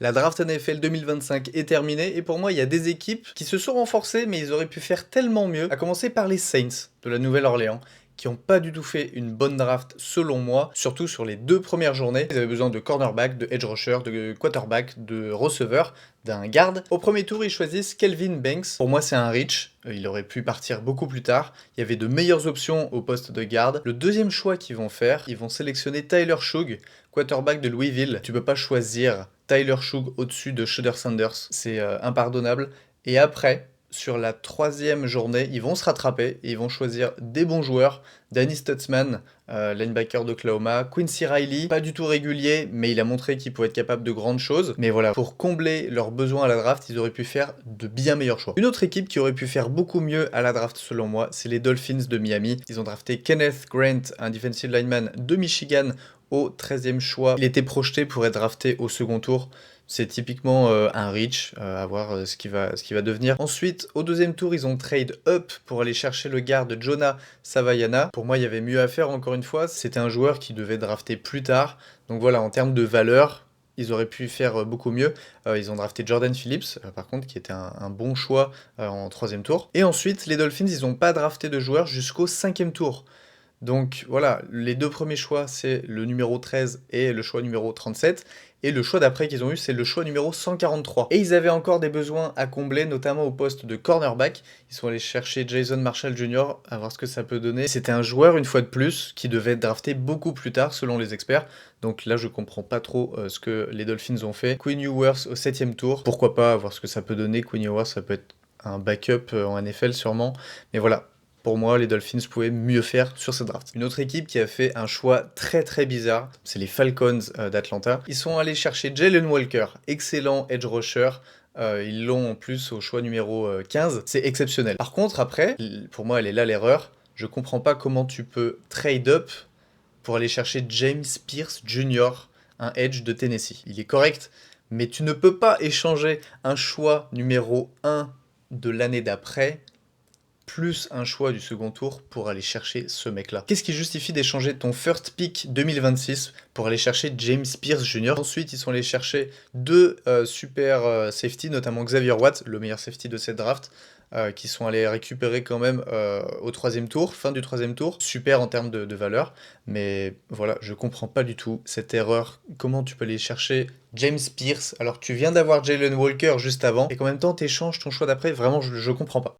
La draft NFL 2025 est terminée et pour moi, il y a des équipes qui se sont renforcées, mais ils auraient pu faire tellement mieux. À commencer par les Saints de la Nouvelle-Orléans, qui n'ont pas du tout fait une bonne draft selon moi, surtout sur les 2 premières journées. Ils avaient besoin de cornerback, de edge rusher, de quarterback, de receveur, d'un garde. Au premier tour, ils choisissent Kelvin Banks. Pour moi, c'est un reach. Il aurait pu partir beaucoup plus tard. Il y avait de meilleures options au poste de garde. Le deuxième choix qu'ils vont faire, ils vont sélectionner Tyler Shug, quarterback de Louisville. Tu peux pas choisir Tyler Shug au-dessus de Shedeur Sanders. C'est impardonnable. Et après, sur la 3e journée, ils vont se rattraper et ils vont choisir des bons joueurs. Danny Stutzman, linebacker d'Oklahoma. Quincy Riley, pas du tout régulier, mais il a montré qu'il pouvait être capable de grandes choses. Mais voilà, pour combler leurs besoins à la draft, ils auraient pu faire de bien meilleurs choix. Une autre équipe qui aurait pu faire beaucoup mieux à la draft, selon moi, c'est les Dolphins de Miami. Ils ont drafté Kenneth Grant, un defensive lineman de Michigan, au 13e choix. Il était projeté pour être drafté au second tour. C'est typiquement un reach, à voir ce qu'il va devenir. Ensuite, au 2e tour, ils ont trade up pour aller chercher le garde Jonah Savaiana. Pour moi, il y avait mieux à faire, encore une fois. C'était un joueur qui devait drafter plus tard. Donc voilà, en termes de valeur, ils auraient pu faire beaucoup mieux. Ils ont drafté Jordan Phillips, par contre, qui était un bon choix en 3e tour. Et ensuite, les Dolphins, ils n'ont pas drafté de joueurs jusqu'au 5e tour. Donc voilà, les 2 premiers choix, c'est le numéro 13 et le choix numéro 37. Et le choix d'après qu'ils ont eu, c'est le choix numéro 143. Et ils avaient encore des besoins à combler, notamment au poste de cornerback. Ils sont allés chercher Jason Marshall Jr., à voir ce que ça peut donner. C'était un joueur, une fois de plus, qui devait être drafté beaucoup plus tard, selon les experts. Donc là, je comprends pas trop ce que les Dolphins ont fait. Quinn Ewers au 7e tour. Pourquoi pas, voir ce que ça peut donner. Quinn Ewers, ça peut être un backup en NFL sûrement. Mais voilà, pour moi, les Dolphins pouvaient mieux faire sur cette draft. Une autre équipe qui a fait un choix très très bizarre, c'est les Falcons d'Atlanta. Ils sont allés chercher Jalen Walker, excellent edge rusher. Ils l'ont en plus au choix numéro 15. C'est exceptionnel. Par contre, après, pour moi, elle est là l'erreur. Je comprends pas comment tu peux trade up pour aller chercher James Pierce Jr., un edge de Tennessee. Il est correct, mais tu ne peux pas échanger un choix numéro 1 de l'année d'après plus un choix du second tour pour aller chercher ce mec-là. Qu'est-ce qui justifie d'échanger ton first pick 2026 pour aller chercher James Pierce Jr. Ensuite, ils sont allés chercher 2 super safety, notamment Xavier Watt, le meilleur safety de cette draft, qui sont allés récupérer quand même au 3e tour, fin du 3e tour. Super en termes de valeur, mais voilà, je comprends pas du tout cette erreur. Comment tu peux aller chercher James Pierce alors que tu viens d'avoir Jalen Walker juste avant et qu'en même temps t'échanges ton choix d'après? Vraiment, je comprends pas.